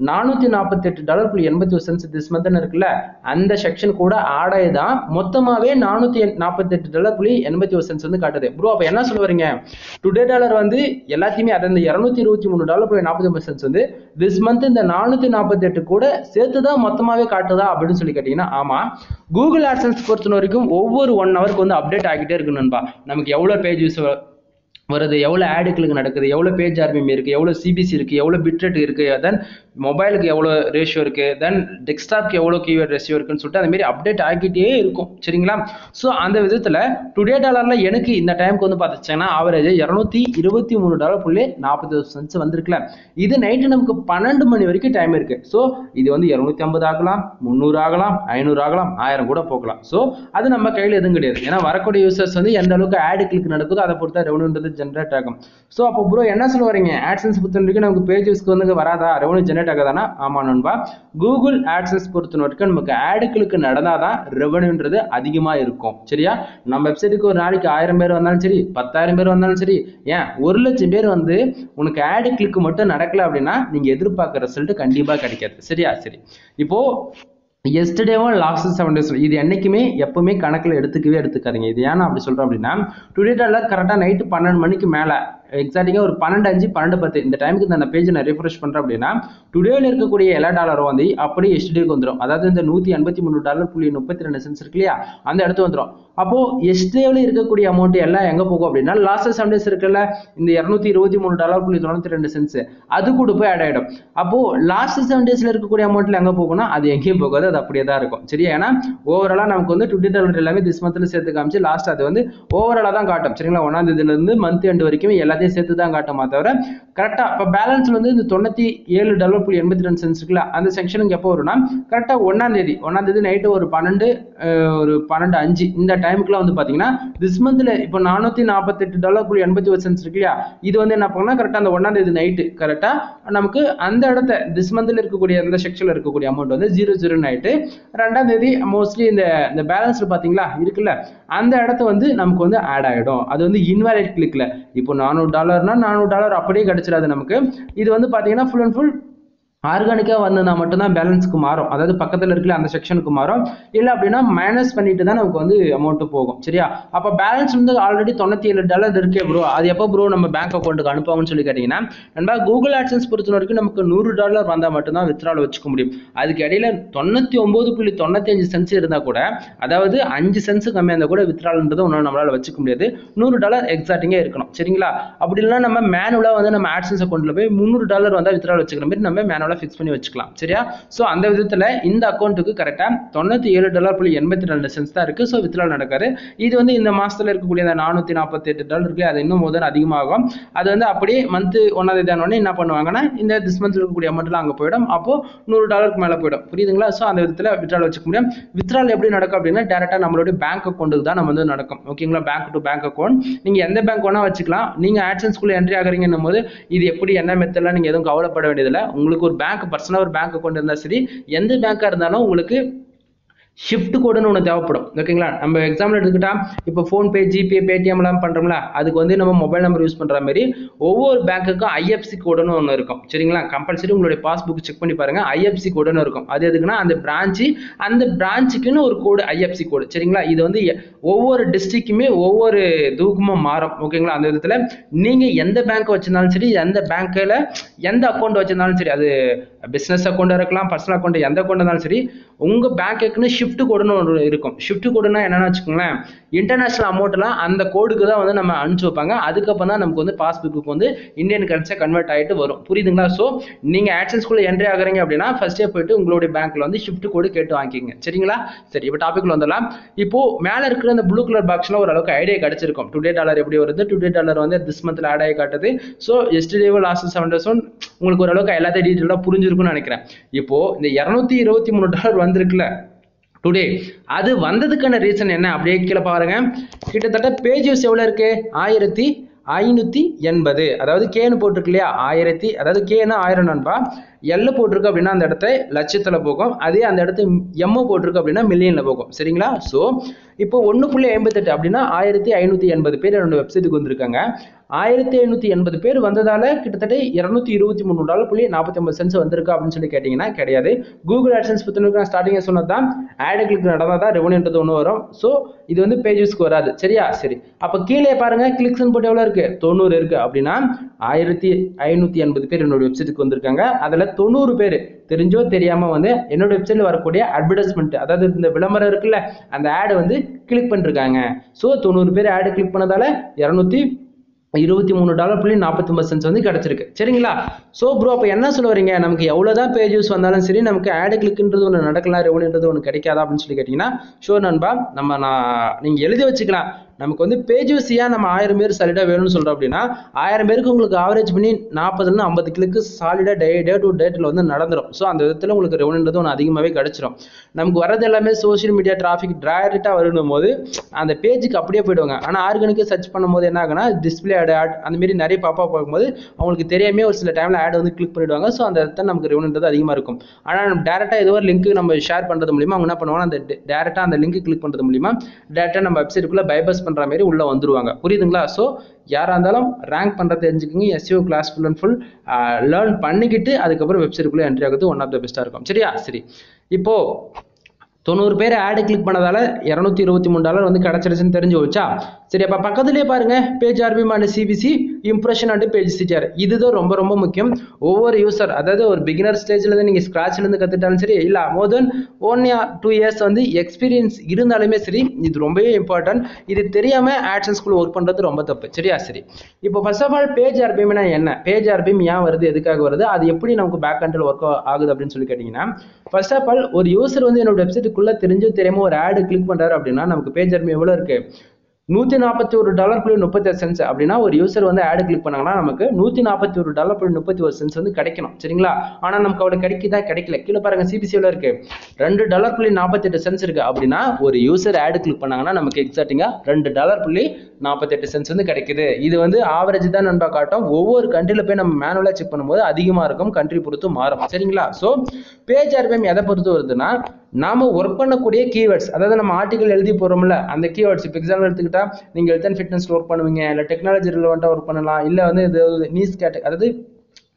$448.81 திஸ் மந்த் இருக்குல்ல, அந்த செக்ஷன் கூட ஆட் ஆகி தான் மொத்தமாவே $448.81 வந்து காட்டுது. ப்ரோ அப்ப என்ன சொல்ல வரீங்க, டுடே டாலர் வந்து எல்லாத்தையுமே அதை இந்த $223.49 வந்து திஸ் மந்த் இந்த 448 கூட சேர்த்து தான் மொத்தமாவே காட்டுதா அப்படின்னு சொல்லி கேட்டீங்கன்னா ஆமா. கூகுள் ஆட்சன்ஸ் பொறுத்த வரைக்கும் ஒவ்வொரு 1 ஹவருக்கு வந்து அப்டேட் ஆகிட்டே இருக்கு நண்பா. நமக்கு எவ்வளவு பேஜ் யூஸ் வருது, எவ்வளோ ஆடுகளுக்கு நடக்குது, எவ்வளோ பேஜ் ஆர்பிஎம் இருக்குது, எவ்வளோ சிபிசி இருக்குது, எவ்வளோ பிட்ரேட் இருக்குது, தென் மொபைலுக்கு எவ்வளோ ரேஷியோ இருக்குது, தென் டெஸ்க்டாப்க்கு எவ்வளோ கீவேர்ட் ரேஷியோ இருக்குன்னு சொல்லிட்டு அந்த மாதிரி அப்டேட் ஆகிட்டே இருக்கும். சரிங்களா? ஸோ அந்த விதத்தில் டுடே டாலரில் எனக்கு இந்த டைமுக்கு வந்து பார்த்துச்சிங்கன்னா ஆவரேஜ் $223.41 வந்திருக்குல்ல, இது நைட்டு நமக்கு 12 மணி வரைக்கும் டைம் இருக்குது. ஸோ இது வந்து 250 ஆகலாம், 300 ஆகலாம், 500 ஆகலாம், 1000 கூட போகலாம். ஸோ அது நம்ம கையில் எதுவும் கிடையாது. ஏன்னா வரக்கூடிய யூசர்ஸ் வந்து எந்த அளவுக்கு ஆடு கிளிக் நடக்குதோ அதை பொறுத்தா ரெவன்யூன்றது ஜென்ரேட் ஆகும். ஸோ அப்போ ப்ரோ என்ன சொல்ல வரீங்க, ஆட்சன்ஸ் பொறுத்த வரைக்கும் நமக்கு பேஜஸ்க்கு வந்து வராதா, ரெவன்யூ ஜென்ரேட் ஆகாதானா? ஆமா நண்பா, கூகுள் ஆட்சன்ஸ் பொறுத்த வரைக்கும் நமக்கு ஆடுகளுக்கு நடந்தாதான் ரெவன்யூன்றது அதிகமாக இருக்கும். சரியா? நம்ம வெப்சைட்டுக்கு ஒரு நாளைக்கு 1000 பேர் வந்தாலும் சரி, 10,000 பேர் வந்தாலும் சரி, ஏன் 1,00,000 பேர் வந்து உனக்கு ஆடு கிளிக் மட்டும் நடக்கல அப்படின்னா நீங்க எதிர்பார்க்குற ரிசல்ட் கண்டிப்பா கிடைக்காது. சரியா? சரி, இப்போ எஸ்டர்டேவும் லாஸ்ட் 7 டேஸ் இது என்னைக்குமே எப்பவுமே கணக்கில் எடுத்துக்காதீங்க. இது ஏன்னா அப்படி சொல்றோம் அப்படின்னா டுடே டாலர் கரெக்டாக நைட்டு 12 மணிக்கு மேலே எக்ஸாக்டாக ஒரு 12:05 12:10 இந்த டைமுக்கு இந்த பேஜ் நான் ரிஃப்ரெஷ் பண்ணுறேன் அப்படின்னா டுடேவில் இருக்கக்கூடிய எல்லா டாலரும் வந்து அப்படியே எஸ்டர்டேக்கு வந்துடும். அதாவது இந்த $183.32 இருக்கு இல்லையா, அந்த இடத்து வந்துடும். அப்போ எஸ்டர்டேவில் இருக்கக்கூடிய அமௌண்ட் எல்லாம் எங்கே போகும் அப்படின்னா லாஸ்ட் 7 டேஸ் இருக்குல்ல, இந்த $223.92 அது கூட போய் ஆட் ஆகிடும். அப்போ லாஸ்ட் 7 டேஸ்ல இருக்கக்கூடிய அமௌண்ட்ல எங்கே போகும்னா அது எங்கேயும் போகாது, அது அப்படியே தான் இருக்கும். சரியா? ஏன்னா ஓவராலா நமக்கு வந்து டுடே டாலர் எல்லாமே திஸ் மந்த்ல சேர்த்து காமிச்சு லாஸ்ட் அது வந்து ஓவராலா தான் காட்டும். சரிங்களா? 1ஆம் தேதியில இருந்து மந்த் எண்ட் வரைக்கும் எல்லாத்தையும் சேர்த்து தான் காட்டுமா தவிர கரெக்டா இப்போ பேலன்ஸ் வந்து இந்த $97.82 இருக்குல்ல, அந்த செக்ஷனுக்கு எப்போ வரும்னா கரெக்டா 1ஆம் தேதி நைட்டு ஒரு 12:05 இந்த டைமுக்குலாம் வந்து பாத்தீங்கன்னா திஸ் மந்த்ல இப்போ $448.81 இருக்கு இல்லையா, இது வந்து என்ன பண்ணா கரெக்டா அந்த 1ஆம் தேதி நைட்டு கரெக்டா நமக்கு அந்த இடத்த திஸ் மந்த்ல இருக்கக்கூடிய அந்த செக்ஷன்ல இருக்கக்கூடிய அமௌண்ட் வந்து 00 ஆயிட்டு 2ஆம் தேதி மோஸ்ட்லி இந்த பேலன்ஸ்ல பாத்தீங்களா இருக்குல்ல, அந்த இடத்த வந்து நமக்கு வந்து ஆட் ஆகிடும். அது வந்து இன்வாலிட் கிளிக்ல இப்போ $400னா $400 அப்படியே கிடைச்சிடாது நமக்கு. இது வந்து பாத்தீங்கன்னா ஃபுல் அண்ட் ஃபுல் ஆர்கானிக்காக வந்ததுனா மட்டும்தான் பேலன்ஸுக்கு மாறும், அதாவது பக்கத்தில் இருக்கிற அந்த செக்ஷனுக்கு மாறும். இல்லை அப்படின்னா மைனஸ் பண்ணிட்டு தான் நமக்கு வந்து அமௌண்ட் போகும். சரியா? அப்போ பேலன்ஸ் வந்து ஆல்ரெடி $97 இருக்கே ப்ரோ, அது எப்போ ப்ரோ நம்ம பேங்க் அக்கௌண்ட்டுக்கு அனுப்புவாங்கன்னு சொல்லி கேட்டிங்கன்னா நண்பா கூகுள் ஆட்சன்ஸ் பொறுத்த வரைக்கும் நமக்கு $100 வந்தால் மட்டும்தான் வித்ட்ரால் வச்சுக்க முடியும். அதுக்கு இடையில 99.95 இருந்தால் கூட, அதாவது 5 சென்ட்ஸ் கம்மியாக இருந்தால் கூட வித்ட்ரால்ன்றது ஒன்றும் நம்மளால் வச்சுக்க முடியாது. $100 எக்ஸாக்டிங்காக இருக்கணும். சரிங்களா? அப்படி இல்லைன்னா நம்ம மேனுவலாக வந்து நம்ம ஆட்சன்ஸ் அக்கௌண்ட்டில் போய் $300 வந்தால் வித்ட்ரால் வச்சுக்கிற மாதிரி நம்ம மேனுவலாக ஃபிக்ஸ் பண்ணி வச்சுக்கலாம். சரியா? சோ அந்த விதத்துல இந்த அக்கௌண்ட்டுக்கு கரெக்டா $97.82 தான் இருக்கு. சோ வித்ட்ரால் நடக்காது. இது வந்து இந்த மாசத்துல இருக்கக்கூடிய அந்த $448 இருக்கு, அது இன்னும் முதல் அதிகமாகும். அது வந்து அப்படியே மந்த் 1ஆம் தேதி ஆனோடனே என்ன பண்ணுவாங்கன்னா இந்த திஸ் மந்த்ல இருக்கக்கூடிய அமௌண்ட் எல்லாம் அங்க போயிடும். அப்போ $100 மேல போயிடும். புரியுதுங்களா? சோ அந்த விதத்துல வித்ட்ரால் வச்சுக்க முடியும். வித்ட்ரால் எப்படி நடக்கும் அப்படின்னா டைரக்டா நம்மளுடைய பேங்க் அக்கௌண்ட்டுக்கு தான் நம்ம வந்து நடக்கும். ஓகேங்களா? பேங்க் டு பேங்க் அக்கௌண்ட் நீங்க எந்த பேங்க் வேணா வச்சுக்கலாம். நீங்க ஆட்சன்ஸ்குள்ள என்ட்ரி ஆகுறீங்கன்னும் போது இது எப்படி என்ன மெத்தட்லாம் நீங்க எதுவும் கவலைப்பட வேண்டியதில்லை. உங்களுக்கு ஒரு பேங்க் பர்சனல் ஒரு பேங்க் அக்கௌண்ட் இருந்தா சரி, எந்த பேங்கா இருந்தாலும் உங்களுக்கு ஷிஃப்ட் கோடுன்னு ஒன்று தேவைப்படும். ஓகேங்களா? நம்ம எக்ஸாம்பிள் எடுத்துக்கிட்டா இப்போ ஃபோன்பே, ஜிபே, பேடிஎம்லாம் பண்ணுறோம்ல, அதுக்கு வந்து நம்ம மொபைல் நம்பர் யூஸ் பண்ணுற மாதிரி ஒவ்வொரு பேங்க்குக்கும் ஐஎஃப்சி கோடுன்னு ஒன்று இருக்கும். சரிங்களா? கம்பல்சரி உங்களுடைய பாஸ்புக் செக் பண்ணி பாருங்க, ஐஎஃப்சி கோடுன்னு இருக்கும். அது எதுக்குன்னா அந்த பிரான்ச்சுக்குன்னு ஒரு கோடு, ஐஎஃப்சி கோடு. சரிங்களா? இது வந்து ஒவ்வொரு டிஸ்ட்ரிக்ட்டுமே ஒவ்வொரு தூக்கமும் மாறும். ஓகேங்களா? அந்த விதத்தில் நீங்கள் எந்த பேங்க் வச்சிருந்தாலும் சரி, எந்த பேங்க்கில் எந்த அக்கௌண்ட் வச்சிருந்தாலும் சரி, அது பிஸ்னஸ் அக்கௌண்ட்டாக இருக்கலாம், பர்சனல் அக்கௌண்ட், எந்த அக்கௌண்ட் இருந்தாலும் சரி, உங்கள் பேங்க்குன்னு ஷிஃப்ட் கோடுன்னு ஒன்று இருக்கும். ஷிஃப்ட் கோடுனா என்னென்னு வச்சுக்கோங்களேன், இன்டர்நேஷனல் அமௌண்ட்லாம் அந்த கோடுக்கு தான் வந்து நம்ம அனுப்பிச்சு வைப்பாங்க. அதுக்கப்புறம் தான் நமக்கு வந்து பாஸ்புக்கு வந்து இந்தியன் கரன்சியாக கன்வெர்ட் ஆகிட்டு வரும். புரியுதுங்களா? ஸோ நீங்கள் ஆக்சன்ஸ்குள்ளே என்ட்ரி ஆகுறீங்க அப்படின்னா ஃபர்ஸ்டே போயிட்டு உங்களுடைய பேங்க்கில் வந்து ஷிஃப்ட் கோடு கேட்டு வாங்கிக்கிங்க. சரிங்களா? சரி, இப்போ டாபிக்ல வந்துடலாம். இப்போ மேலே இருக்கிற அந்த ப்ளூ கலர் பாக்ஸில் ஓரளவுக்கு ஐடியா கிடைச்சிருக்கும். டுடே டாலர் எப்படி வருது, டுடே டாலர் வந்து திஸ் மந்த்ல ஆட் ஆகி காட்டுது. ஸோ எஸ்டர்டேவோ லாஸ்ட் 7 days உங்களுக்கு ஓரளவுக்கு எல்லாத்தையும் டீட்டெயிலாக புரிஞ்சிருக்கும்னு நினைக்கிறேன். இப்போ இந்த $223 வந்திருக்குல்ல டுடே, அது வந்ததுக்கான ரீசன் என்ன அப்படியே கீழே பாருங்க. கிட்டத்தட்ட பேஜ் வியூஸ் எவ்வளோ இருக்கு, 1580. அதாவது கேன்னு போட்டிருக்கு இல்லையா, 1000, அதாவது கேன்னா 1000 நண்பா, எல்ல போட்டிருக்கு அப்படின்னா அந்த இடத்த லட்சத்தில் போகும், அதே அந்த இடத்த எம்மோ போட்டிருக்கு அப்படின்னா மில்லியனில் போகும். சரிங்களா? ஸோ இப்போ 1.58 அப்படின்னா 1580 பேர் என்னோட வெப்சைட்டுக்கு வந்திருக்காங்க. 1580 பேர் வந்ததால கிட்டத்தட்ட $223.49 வந்திருக்கா அப்படின்னு சொல்லி கேட்டீங்கன்னா கிடையாது. கூகுள் ஆட்சன்ஸ் பற்றி நான் ஸ்டார்டிங்காக சொன்னதான், ஆட் கிளிக் நடந்தால் தான் ரெவன்யூன்றது ஒன்று வரும். ஸோ இது வந்து பேஜஸ்க்கு வராது. சரியா? சரி, அப்போ கீழே பாருங்க, கிளிக்ஸ் போட்டு எவ்வளோ இருக்கு, 90 இருக்கு. அப்படின்னா 1580 பேர் என்னோட வெப்சைட்டுக்கு வந்திருக்காங்க. அதில் 90 பேர் தெரிஞ்சோ தெரியாம வந்து என்னோட வெப்சைட்ல வரக்கூடிய அட்வர்டைஸ்மெண்ட், அதாவது இந்த விளம்பரம் இருக்குல்ல, அந்த ஆட் வந்து கிளிக் பண்ணிருக்காங்க. ஸோ 90 பேர் ஆட் கிளிக் பண்ணதால $223.49 வந்து கிடைச்சிருக்கு. சரிங்களா? ஸோ ப்ரோ அப்போ என்ன சொல்ல வரீங்க, நமக்கு எவ்வளோதான் பேஜஸ் வந்தாலும் சரி நமக்கு ஆட் கிளிக்ன்றது ஒன்று நடக்கலாம், ரெவன்யூன்றது ஒன்று கிடைக்காதா அப்படின்னு சொல்லி கேட்டிங்கன்னா, ஷோர் நண்பா, நீங்கள் எழுதி வச்சுக்கலாம். நமக்கு வந்து பேஜஸ் ஏன் நம்ம 1000 பேர் சாலிடாக வேணும்னு சொல்கிறோம் அப்படின்னா, 1000 பேருக்கு உங்களுக்கு ஆவரேஜ் பண்ணி 40 50 கிளிக்கு சாலிடாக டே டு டேட்டில் வந்து நடந்துடும். ஸோ அந்த விதத்தில் உங்களுக்கு ரெவன்யூன்றது ஒன்று அதிகமாகவே கிடைச்சிடும். நமக்கு வரது எல்லாமே சோஷியல் மீடியா டிராஃபிக் டைரெக்டாக வரணும் போது அந்த பேஜுக்கு அப்படியே போயிடுவாங்க. ஆனால் ஆர்கானிக்காக சர்ச் பண்ணும்போது என்ன ஆகுனா, டிஸ்பிளே ஆட் அந்த மாதிரி நிறைய பாப்பா பார்க்கும்போது அவங்களுக்கு தெரியாமே ஒரு சில டைமில் ஆட் வந்து கிளிக் பண்ணிவிடுவாங்க. ஸோ அந்த இடத்துல நமக்கு ரெவன்யூன்றது அதிகமாக இருக்கும். ஆனால் நம்ம டேரெக்டாக ஏதோ ஒரு லிங்க் நம்ம ஷேர் பண்ணுறது மூலிமா அவங்க என்ன பண்ணுவாங்க, அந்த டேரெக்டாக அந்த லிங்க் கிளிக் பண்ணுறது மூலிமா டேரெக்டாக நம்ம வெப்சைட்டுக்குள்ளே பைபாஸ் பண்ணுற மாதிரி உள்ளே வந்துருவாங்க. புரியுதுங்களா? ஸோ யாராக இருந்தாலும் ரேங்க் பண்ணுறது தெரிஞ்சுக்கிங்க. SEO class full and full learn பண்ணிக்கிட்டு அதுக்கப்புறம் வெப்சைட்டுக்குள்ளே என்ட்ரி ஆகுது ஒன் ஆஃப் த பெஸ்ட்டாக இருக்கும். சரியா? சரி, இப்போ 90 பேர் ஆடு கிளிக் பண்ணதால $223 வந்து கிடைச்சிருச்சுன்னு தெரிஞ்சு வச்சா. சரி, அப்போ பக்கத்துலேயே பாருங்க, page RPM and CPC impression and page CTR. இதுதான் ரொம்ப ரொம்ப முக்கியம். ஒவ்வொரு யூசர், அதாவது ஒரு பிகினர் ஸ்டேஜ்லேருந்து நீங்கள் ஸ்க்ராட்ச்லேருந்து கற்றுட்டாலும் சரி, இல்லை மோர் தென் 1 or 2 years வந்து எக்ஸ்பீரியன்ஸ் இருந்தாலுமே சரி, இது ரொம்பவே இம்பார்ட்டன்ட். இது தெரியாமல் ஆட்சன்ஸ்குள்ளே ஒர்க் பண்ணுறது ரொம்ப தப்பு. சரியா? சரி, இப்போ ஃபர்ஸ்ட் ஆஃப் ஆல் பேஜ் ஆர்பிஎம்னா என்ன, பேஜ் ஆர்பிஎம் ஏன் வருது, எதுக்காக வருது, அது எப்படி நமக்கு பேக் எண்டில் ஒர்க் ஆகுது அப்படின்னு சொல்லி கேட்டிங்கன்னா, ஃபர்ஸ்ட் ஆஃப் ஆல் ஒரு யூசர் வந்து என்னோட வெப்சைட்டுக்குள்ளே தெரிஞ்சோ தெரியாமல் ஒரு ஆடு கிளிக் பண்ணுறாரு அப்படின்னா நமக்கு பேஜ் ஆர்பிஎம் எவ்வளோ இருக்குது, $141.38 அப்படின்னா ஒரு யூசர் வந்து ஆடு கிளிக் பண்ணாங்கன்னா நமக்கு $141.31 வந்து கிடைக்கணும். சரிங்களா? ஆனால் நமக்கு அவ்வளோ கிடைக்கல. கீழே பாருங்க, சிபிசியில் இருக்கு $2.48 இருக்கு. அப்படின்னா ஒரு யூசர் ஆடு கிளிக் பண்ணாங்கன்னா நமக்கு எக்ஸாக்டிங்கா $2.48 வந்து கிடைக்குது. இது வந்து ஆவரேஜ் தான் நண்பா காட்டும். ஒவ்வொரு கண்ட்ரியில் போய் நம்ம மேனுவலாக செக் பண்ணும்போது அதிகமாக இருக்கும், கண்ட்ரி பொறுத்து மாறும். சரிங்களா? ஸோ பேஜ் ஆர்பிஎம் எதை பொறுத்து வருதுன்னா, நாம ஒர்க் பண்ணக்கூடிய கீவேர்ட்ஸ், அதாவது நம்ம ஆர்டிகல் எழுதி போறோம்ல அந்த கீவேர்ட்ஸ். இப்போ எக்ஸாம்பிள் எடுத்துக்கிட்டா, நீங்க ஹெல்த் அண்ட் ஃபிட்னஸ்ல ஒர்க் பண்ணுவீங்க, இல்லை டெக்னாலஜி ரிலவெண்டா ஒர்க் பண்ணலாம், இல்லை வந்து இது நியூஸ் அதாவது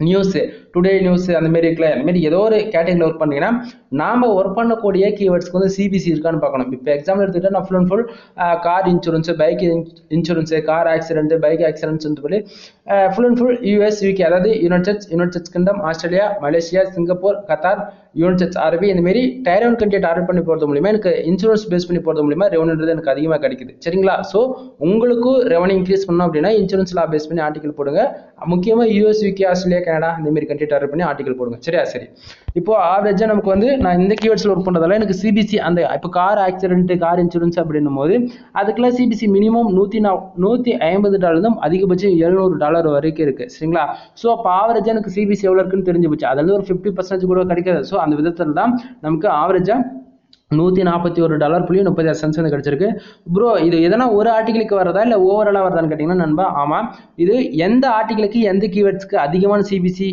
நியூஸ், டுடே நியூஸ் அந்த மாதிரி இருக்குல்ல, அந்த மாதிரி ஏதோ ஒரு கேட்டகரியில் ஒர்க் பண்ணீங்கன்னா நாம ஒர்க் பண்ணக்கூடிய கீவேர்ட்ஸ்க்கு வந்து சிபிசி இருக்கான்னு பார்க்கணும். இப்போ எக்ஸாம்பிள் எடுத்துக்கிட்டா நான் full and full car insurance, bike insurance, car accident, bike accidents சொல்லி full and full US, UK, அதாவது united states kingdom, Australia, Malaysia, Singapore, Qatar, united Arab, இந்த மாதிரி டயர் 1 கண்ட்ரி டார்கெட் பண்ணி போகிறது மூலிமா எனக்கு இன்சூரன்ஸ் பேஸ் பண்ணி போகிறது மூலிமா ரெவன்யூன்றது எனக்கு அதிகமாக கிடைக்குது. சரிங்களா? ஸோ உங்களுக்கும் ரெவன்யூ இன்க்ரீஸ் பண்ணோம் அப்படின்னா இன்சூரன்ஸ் லா பேஸ் பண்ணி ஆர்டிகல் போடுங்க. முக்கியமாக US, UK, ஆஸ்திரேலியா, கனடா இந்த மாதிரி கண்ட்ரி டார்கெட் பண்ணி ஆர்டிகல் போடுங்க. சரியா? சரி, இப்போ ஆவரேஜாக நமக்கு வந்து நான் இந்த கீவேர்ட்ஸில் ஒர்க் பண்ணுறதால எனக்கு சிபிசி அந்த இப்போ கார் ஆக்சிடென்ட், கார் இன்சூரன்ஸ் அப்படின்னும் போது அதுக்கெல்லாம் சிபிசி மினிமம் $150 தான், அதிகபட்சம் $700 வரைக்கும் இருக்கு. சரிங்களா? ஸோ அப்போ ஆவரேஜாக எனக்கு சிபிசி எவ்வளோ இருக்குன்னு தெரிஞ்சு போச்சு. அதில் ஒரு 50% கூட கிடைக்காது. ஸோ அந்த விதத்தில் தான் நமக்கு ஆவரேஜாக $141.36 வந்து கிடைச்சிருக்கு. ப்ரோ இது எதனா ஒரு ஆர்டிகிளுக்கு வரதா இல்லை ஓவராலாக வருதான்னு கேட்டிங்கன்னா நண்பா, ஆமாம். இது எந்த ஆர்டிகிளுக்கு எந்த கீவேர்ட்ஸ்க்கு அதிகமான சிபிசி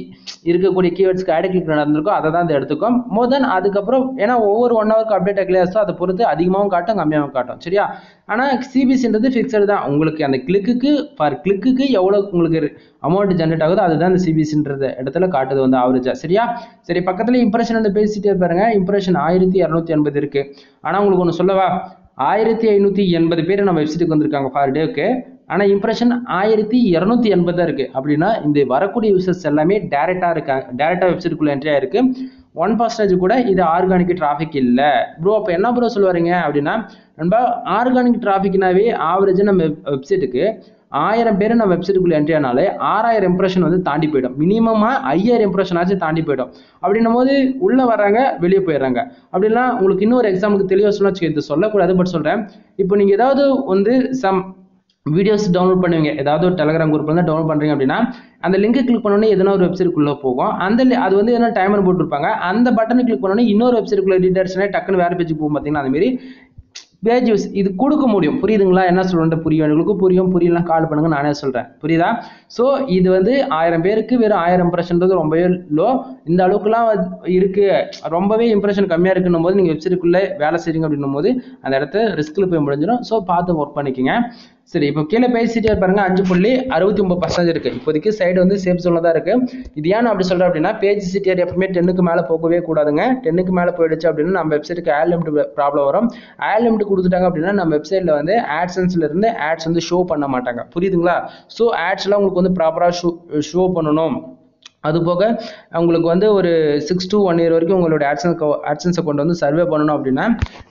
இருக்கக்கூடிய கீவேர்ட்ஸ்க்கு ஆட் கிளிக் நடந்திருக்கோ அதை தான் எடுத்துக்கும். மோர் தென் அதுக்கப்புறம் ஏன்னா ஒவ்வொரு 1 ஹவருக்கு அப்டேட் கிளியர்ஸோ அதை பொறுத்து அதிகமாகவும் காட்டும் கம்மியாகவும் காட்டும். சரியா? ஆனால் சிபிசின்றது ஃபிக்ஸடு தான். உங்களுக்கு அந்த கிளிக்கு பர் கிளிக்கு எவ்வளோ உங்களுக்கு அமௌண்ட் ஜென்ரேட் ஆகுதோ அதுதான் இந்த சிபிசின்றது இடத்துல காட்டுது வந்து ஆவரேஜா. சரியா? சரி, பக்கத்துல இம்ப்ரெஷன் வந்து பேசிட்டே பாருங்க. இம்ப்ரெஷன் 1280 இருக்கு. ஆனா உங்களுக்கு ஒன்று சொல்லவா, 1580 பேர் நம்ம வெப்சைட்டுக்கு வந்திருக்காங்க ஃபார் டேவுக்கு. ஆனா இம்ப்ரெஷன் 1280 தான் இருக்கு. அப்படின்னா இந்த வரக்கூடிய யூசர்ஸ் எல்லாமே டேரக்டா இருக்காங்க, டேரக்டா வெப்சைட்டுக்குள்ள என்ட்ரி ஆயிருக்கு. 1% கூட இது ஆர்கானிக் டிராஃபிக் இல்லை ப்ரோ. அப்போ என்ன ப்ரோ சொல்லுவாருங்க அப்படின்னா, நம்ம ஆர்கானிக் டிராஃபிக்னாவே ஆவரேஜ் நம்ம வெப்சைட்டுக்கு 1000 பேர் நம்ம வெப்சைட்டுக்குள்ள என்ட்ரி ஆனாலே 6000 இம்ப்ரெஷன் வந்து தாண்டி போயிடும். மினிமமா 5000 இம்ப்ரெஷன் ஆச்சு தாண்டி போயிடும். அப்படின்னும் போது உள்ள வர்றாங்க வெளியே போயிடுறாங்க. அப்படிலாம் உங்களுக்கு இன்னொரு எக்ஸாம்பிளுக்கு தெளிவாக சொன்னா இது சொல்லக்கூடாது, பட் சொல்றேன். இப்போ நீங்க ஏதாவது வந்து வீடியோஸ் டவுன்லோட் பண்ணுவீங்க, ஏதாவது ஒரு டெலிகிராம் குரூப்ல இருந்து டவுன்லோட் பண்றீங்க அப்படின்னா அந்த லிங்க் கிளிக் பண்ணோன்னே எதனா ஒரு வெப்சைட்டுக்குள்ள போகும். அந்த அது வந்து என்ன டைமர் போட்டுருப்பாங்க. அந்த பட்டனை கிளிக் பண்ணோன்னே இன்னொரு வெப்சைட்டுக்குள்ள ரீடர்ஸ்னே டக்குன்னு வேற பேஜுக்கு போகும். பார்த்தீங்கன்னா அந்த மாதிரி பேஜ் யூஸ் இது கொடுக்க முடியும். புரியுதுங்களா? என்ன சொல்றேன் புரியும், எங்களுக்கு புரியும். புரியலாம் கால் பண்ணுங்க, நானே சொல்றேன். புரியுதா? ஸோ இது வந்து 1000 பேருக்கு வெறும் 1000 இம்ப்ரெஷன்றது ரொம்பவே லோ. இந்த அளவுக்குலாம் இருக்கு, ரொம்பவே இம்ப்ரெஷன் கம்மியா இருக்குன்னும் போது நீங்க வெப்சைட்டுக்குள்ளே வேலை செய்றீங்க அப்படின்னும் போது அந்த இடத்த ரிஸ்க்ல போய் முடிஞ்சிடும். ஸோ பார்த்து ஒர்க் பண்ணிக்கங்க. சரி, இப்போ கீழே பேசிட்டே பாருங்க. 5.69% இருக்கு. இப்போதைக்கு சைடு வந்து சேஃப் ஜோன்ல தான் இருக்கு. இது ஏன் அப்படி சொல்றேன் அப்படின்னா, பேஜ் சிடிஆர் எப்பவுமே 10க்கு மேலே போகவே கூடாதுங்க. 10க்கு மேலே போயிடுச்சு அப்படின்னா நம்ம வெப்சைட்டுக்கு ஆட் லிமிட் ப்ராப்ளம் வரும். ஆட் லிமிட் கொடுத்துட்டாங்க அப்படின்னா நம்ம வெப்சைட்ல வந்து ஆட்சன்ஸ்ல இருந்து ஆட்ஸ் வந்து ஷோ பண்ண மாட்டாங்க. புரியுதுங்களா? ஸோ ஆட்ஸ் எல்லாம் உங்களுக்கு வந்து ப்ராப்பரா ஷோ பண்ணணும். அது போக உங்களுக்கு வந்து ஒரு 6 to 1 year வரைக்கும் உங்களோட ஆட்சன்ஸை கொண்டு வந்து சர்வே பண்ணணும் அப்படின்னா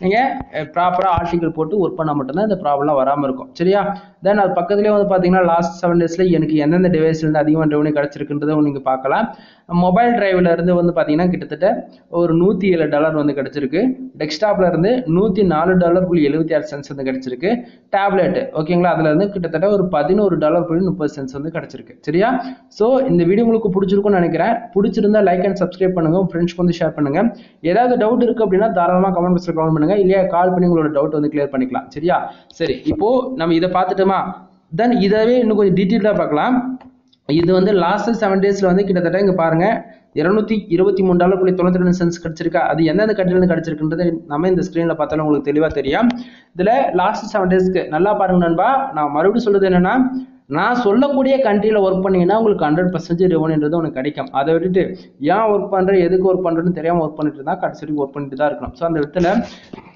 நீங்கள் ப்ராப்பராக ஆர்டிகல் போட்டு ஒர்க் பண்ணால் மட்டும்தான் இந்த ப்ராப்ளம்லாம் வராமல் இருக்கும். சரியா? தென் அது பக்கத்துலேயே வந்து பார்த்தீங்கன்னா லாஸ்ட் 7 days எனக்கு எந்தெந்த டிவைஸ்லேருந்து அதிகமாக ரெவன்யூ கிடச்சிருக்குன்றதை நீங்கள் பார்க்கலாம். மொபைல் டிரைவ்ல இருந்து வந்து பார்த்தீங்கன்னா கிட்டத்தட்ட ஒரு $107 வந்து கிடச்சிருக்கு. டெஸ்க்டாப்ல இருந்து $104.76 வந்து கிடச்சிருக்கு. டேப்லெட் ஓகேங்களா, அதுல இருந்து கிட்டத்தட்ட ஒரு $11.30 வந்து கிடச்சிருக்கு. சரியா? ஸோ இந்த வீடியோ உங்களுக்கு பிடிச்சிருக்கும்னு நினைக்கிறேன். பிடிச்சிருந்தா லைக் அண்ட் சப்ஸ்கிரைப் பண்ணுங்க, உங்க ஃப்ரெண்ட்ஸ்க்கு வந்து ஷேர் பண்ணுங்க. ஏதாவது டவுட் இருக்கு அப்படின்னா தாராளமாக கமெண்ட் பாக்ஸ்ல கமெண்ட் பண்ணுங்க, இல்லையா கால் பண்ணி உங்களோட டவுட் வந்து கிளியர் பண்ணிக்கலாம். சரியா? சரி, இப்போ நம்ம இதை பார்த்துட்டோமா, தென் இதவே இன்னும் கொஞ்சம் டீட்டெயிலாக பார்க்கலாம். இது வந்து லாஸ்ட் 7 daysல வந்து கிட்டத்தட்ட இங்க பாருங்க $223.92 கிடைச்சிருக்கா. அது எந்தெந்த கண்ட்ரில இருந்து கிடைச்சிருக்குன்றது நம்ம இந்த ஸ்கிரீன்ல பார்த்தாலும் உங்களுக்கு தெளிவா தெரியும். இதுல லாஸ்ட் 7 daysக்கு நல்லா பாருங்க நண்பா. நான் மறுபடியும் சொல்றது என்னன்னா, நான் சொல்லக்கூடிய கண்ட்ரியில் ஒர்க் பண்ணீங்கன்னா உங்களுக்கு 100% ரெவன்யூன்றது உனக்கு கிடைக்கும். அதை விட்டுட்டு ஏன் ஒர்க் பண்ணுறேன் எதுக்கு ஒர்க் பண்ணுறேன்னு தெரியாமல் ஒர்க் பண்ணிட்டு இருந்தால் கடைசி வரைக்கும் ஒர்க் பண்ணிட்டு தான் இருக்கணும். ஸோ அந்த இடத்துல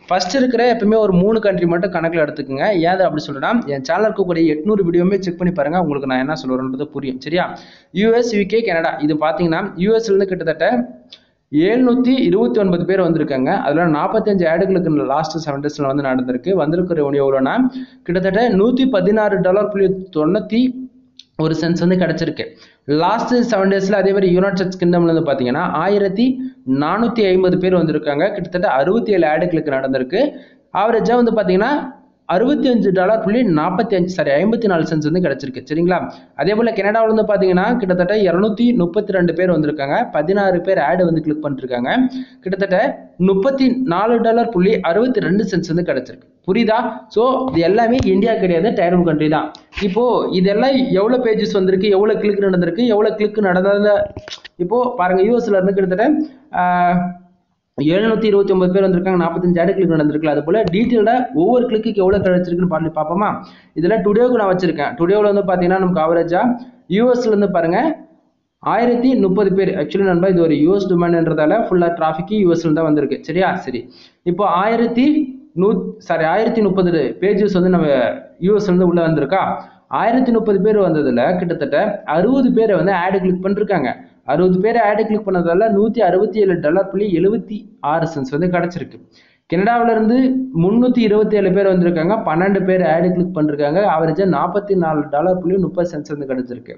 ஃபர்ஸ்ட் இருக்கிற எப்பவுமே ஒரு 3 கண்ட்ரி மட்டும் கணக்கில் எடுத்துக்கோங்க. ஏன் அப்படி சொல்றேன்னா, என் சேனல் இருக்கக்கூடிய 800 வீடியோமே செக் பண்ணி பாருங்க, உங்களுக்கு நான் என்ன சொல்றேன்றது புரியும். சரியா? US, UK, கனடா இது பார்த்தீங்கன்னா யூஎஸ்லேருந்து கிட்டத்தட்ட 729 பேர் வந்திருக்காங்க. அதுல 45 ஆடுகளுக்கு லாஸ்ட் 7 daysல வந்து நடந்திருக்கு. வந்திருக்கிற ரெவன்யூ எவ்வளோனா கிட்டத்தட்ட $116.91 வந்து கிடைச்சிருக்கு லாஸ்ட் 7 daysல. அதே மாதிரி யுனைடெட் கிங்டம்ல இருந்து பாத்தீங்கன்னா 1450 பேர் வந்திருக்காங்க. கிட்டத்தட்ட 67 ஆடுகளுக்கு நடந்திருக்கு. ஆவரேஜா வந்து பாத்தீங்கன்னா $65.54 வந்து கிடைச்சிருக்கு. சரிங்களா? அதே போல கனடாவில் வந்து பாத்தீங்கன்னா கிட்டத்தட்ட 232 பேர் வந்திருக்காங்க. 16 பேர் ஆடு வந்து கிளிக் பண்ணிருக்காங்க. கிட்டத்தட்ட $34.62 வந்து கிடைச்சிருக்கு. புரியுதா? சோ இது எல்லாமே இந்தியா கிடையாது, டயர் 1 கண்ட்ரி தான். இப்போ இதெல்லாம் எவ்வளவு பேஜஸ் வந்திருக்கு, எவ்வளவு கிளிக் நடந்திருக்கு, எவ்வளவு கிளிக் நடந்ததுல இப்போ பாருங்க. யூஎஸ்ல இருந்து கிட்டத்தட்ட 729 பேர் வந்திருக்காங்க. 45 ஆடு கிளிக் நடந்திருக்கு. அது போல டீட்டெயில்டா ஒவ்வொரு கிளிக்கு எவ்வளவு கிடைச்சிருக்குன்னு பார்ப்போமா? இதுல டுடேவுக்கு நான் வச்சிருக்கேன். டுடேவுல வந்து பாத்தீங்கன்னா நமக்கு ஆவரேஜா யூஎஸ்ல இருந்து பாருங்க 1030 பேர். ஆக்சுவலி நண்பா இது ஒரு யூஎஸ் டிமாண்ட்ன்றதால ஃபுல்லா டிராஃபிக் யூஎஸ்ல தான் வந்திருக்கு. சரியா? சரி, இப்போ 1030 பேஜஸ் வந்து நம்ம யூஎஸ்ல இருந்து உள்ள வந்திருக்கா. 1030 பேர் வந்ததுல கிட்டத்தட்ட 60 பேரை வந்து ஆடு கிளிக் பண்ணிருக்காங்க. 60 பேர் ஆடு கிளிக் பண்ணதால $167.76 வந்து கிடைச்சிருக்கு. கனடாவில இருந்து 327 பேர் வந்திருக்காங்க. 12 பேர் ஆடு கிளிக் பண்ணிருக்காங்க. ஆவரேஜா $44.30 வந்து கிடைச்சிருக்கு.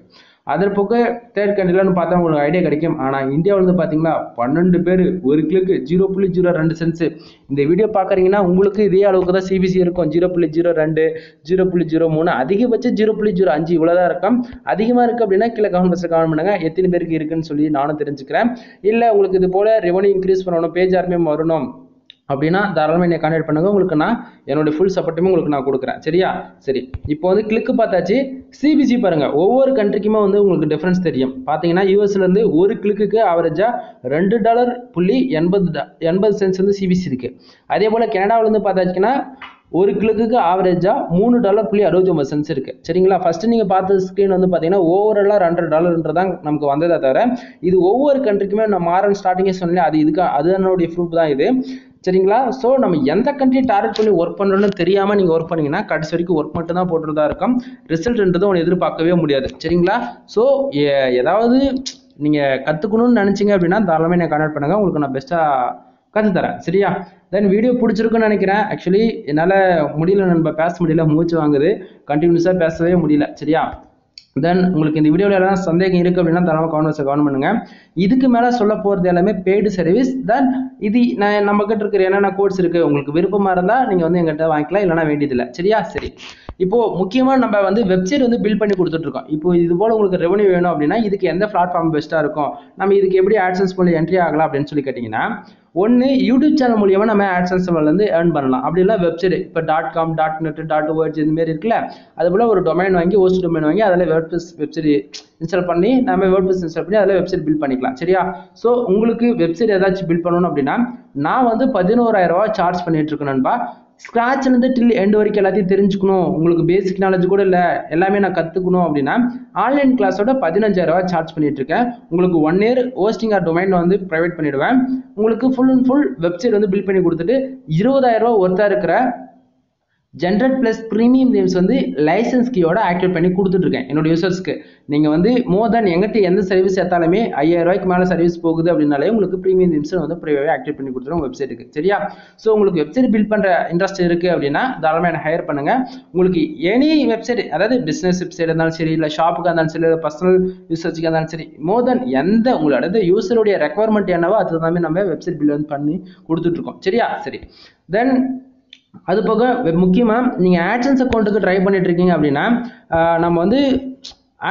அதன் போக தேர்ட் கண்ட்ரிலன்னு பார்த்தா உங்களுக்கு ஐடியா கிடைக்கும். ஆனா இந்தியாவில இருந்து பாத்தீங்கன்னா 12 பேர் ஒரு கிளிக்கு $0.02. இந்த வீடியோ பாக்குறீங்கன்னா உங்களுக்கு இதே அளவுக்கு தான் சிபிசி இருக்கும். 0.02, 0.03, அதிகபட்சம் 0.05 இவ்வளவுதான் இருக்கும். அதிகமா இருக்கு அப்படின்னா கீழே கமெண்ட் பாக்ஸ்ல கமெண்ட் பண்ணுங்க, எத்தனை பேருக்கு இருக்குன்னு சொல்லி நானும் தெரிஞ்சுக்கிறேன். இல்ல உங்களுக்கு இது போல ரெவன்யூ இன்க்ரீஸ் பண்ணணும், பேஜ் ஆர்மியம் வரணும், அப்படின்னா தாராளமாக என்னை கான்டாக்ட் பண்ணுங்க. உங்களுக்கு நான் என்னுடைய ஃபுல் சப்போர்ட்டுமே உங்களுக்கு நான் கொடுக்குறேன். சரியா? சரி, இப்போ வந்து கிளிக்கு பார்த்தாச்சு. சிபிசி பாருங்க, ஒவ்வொரு கண்ட்ரிக்குமே வந்து உங்களுக்கு டிஃபரன்ஸ் தெரியும். பார்த்தீங்கன்னா யூஎஸ்லேருந்து ஒரு கிளிக்கு ஆவரேஜாக $2.80 வந்து சிபிசி இருக்கு. அதே போல் கனடாவிலேருந்து பார்த்தாச்சுன்னா ஒரு கிளிக்கு ஆவரேஜாக $3.69 இருக்கு. சரிங்களா? ஃபர்ஸ்ட் நீங்கள் பார்த்த ஸ்க்ரீன் வந்து பார்த்தீங்கன்னா ஓவராலாக $2 நமக்கு வந்ததை தவிர இது ஒவ்வொரு கண்ட்ரிக்குமே நம்ம மாறன் ஸ்டார்டிங்கே சொன்னேன், அது இதுக்கு அது என்னுடைய ப்ரூஃப் தான் இது. சரிங்களா? ஸோ நம்ம எந்த கண்ட்ரி டார்கெட் பண்ணி ஒர்க் பண்ணுறோன்னு தெரியாமல் நீங்கள் ஒர்க் பண்ணீங்கன்னா கடைசி வரைக்கும் ஒர்க் மட்டும் தான் போட்டுறதா இருக்கும். ரிசல்ட்ன்றதை ஒன்று எதிர்பார்க்கவே முடியாது. சரிங்களா? ஸோ ஏதாவது நீங்கள் கற்றுக்கணும்னு நினச்சிங்க அப்படின்னா தாராளமாக என்னை கான்டாக்ட் பண்ணுங்கள். உங்களுக்கு நான் பெஸ்ட்டாக கற்றுத்தரேன். சரியா? தென் வீடியோ பிடிச்சிருக்குன்னு நினைக்கிறேன். ஆக்சுவலி என்னால் முடியல, நம்ம பேச முடியல, மூச்சு வாங்குது, கண்டினியூஸாக பேசவே முடியல. சரியா? தென் உங்களுக்கு இந்த வீடியோவில் எல்லாம் சந்தேகம் இருக்குது அப்படின்னா தாராளமாக கமெண்ட் பண்ணுங்க. இதுக்கு மேலே சொல்ல போகிறது எல்லாமே பெய்டு சர்வீஸ். தென் இது நான் நம்மக்கிட்ட இருக்கிற என்னென்ன கோர்ஸ் இருக்குது, உங்களுக்கு விருப்பமாக இருந்தால் நீங்கள் வந்து எங்கிட்ட வாங்கிக்கலாம், இல்லைனா வேண்டியதில்லை. சரியா? சரி, இப்போ முக்கியமாக நம்ம வந்து வெப்சைட் வந்து பில்ட் பண்ணி கொடுத்துட்ருக்கோம். இப்போ இது போல் உங்களுக்கு ரெவன்யூ வேணும் அப்படின்னா இதுக்கு எந்த பிளாட்ஃபார்ம் பெஸ்ட்டாக இருக்கும், நம்ம இதுக்கு எப்படி ஆட்சன்ஸ் மூலம் என்ட்ரி ஆகலாம் அப்படின்னு சொல்லி கேட்டிங்கன்னா, ஒன்று யூடியூப் சேனல் மூலியமாக நம்ம ஆட்சன்ஸ் வந்து ஏர்ன் பண்ணலாம். அப்படி இல்லை வெப்சைட் இப்போ .com .net .org இதுமாரி இருக்குல்ல, அது போல் ஒரு டொமைன் வாங்கி ஹோஸ்ட் டொமைன் வாங்கி அதில் வேர்ட்பிரஸ் வெப்சைட் இன்ஸ்டால் பண்ணி நம்ம வேர்ட்பிரஸ் இன்ஸ்டால் பண்ணி அதில் வெப்சைட் பில்ட் பண்ணிக்கலாம். சரியா? ஸோ உங்களுக்கு வெப்சைட் ஏதாச்சும் பில்ட் பண்ணணும் அப்படின்னா நான் வந்து $11,000 சார்ஜ் பண்ணிட்டு இருக்கேன் நண்பா. ஸ்க்ராட்ச்லேருந்து டில் எண்ட் வரைக்கும் எல்லாத்தையும் தெரிஞ்சுக்கணும், உங்களுக்கு பேசிக் நாலேஜ் கூட இல்லை, எல்லாமே நான் கற்றுக்கணும் அப்படின்னா ஆன்லைன் கிளாஸோட $15,000 சார்ஜ் பண்ணிட்டு இருக்கேன். உங்களுக்கு 1 year ஹோஸ்டிங் ஆர் டொமைன் வந்து ப்ரொவைட் பண்ணிவிடுவேன். உங்களுக்கு ஃபுல் அண்ட் ஃபுல் வெப்சைட் வந்து பில்ட் பண்ணி கொடுத்துட்டு $20,000 ஒர்த்தாக இருக்கிற ஜென்ரேட் ப்ளஸ் ப்ரீமியம் நேம்ஸ் வந்து லைசன்ஸ் கீயோட ஆக்டிவேட் பண்ணி கொடுத்துட்ருக்கேன் என்னோட யூசர்ஸ்க்கு. நீங்கள் வந்து மோர் தென் எங்கிட்ட எந்த சர்வீஸ் ஏற்றாலுமே $5,000 மேலே சர்வீஸ் போகுது அப்படின்னாலே உங்களுக்கு ப்ரீமியம் நேம்ஸ் வந்து ப்ரீவியாகவே ஆக்டிவேட் பண்ணி கொடுத்துருவோம் உங்கள் வெப்சைட்டுக்கு. சரியா? ஸோ உங்களுக்கு வெப்சைட் பில்ட் பண்ணுற இன்ட்ரெஸ்ட் இருக்குது அப்படின்னா தாராளமாக என்ன ஹையர் பண்ணுங்கள். உங்களுக்கு எனி வெப்சைட், அதாவது பிஸ்னஸ் வெப்சைட் இருந்தாலும் சரி, இல்லை ஷாப்புக்காக இருந்தாலும் சரி, இல்லை பர்சனல் யூசர்ஸுக்காக இருந்தாலும் சரி, மோர் தென் எந்த உங்களோட யூசருடைய ரெக்குவயர்மெண்ட் என்னவோ அது எல்லாமே நம்ம வெப்சைட் பில்ட் வந்து பண்ணி கொடுத்துட்ருக்கோம். சரியா? சரி, தென் அது போக முக்கியமாக நீங்கள் ஆட்சன்ஸ் அக்கௌண்ட்டுக்கு ட்ரை பண்ணிட்டு இருக்கீங்க அப்படின்னா நம்ம வந்து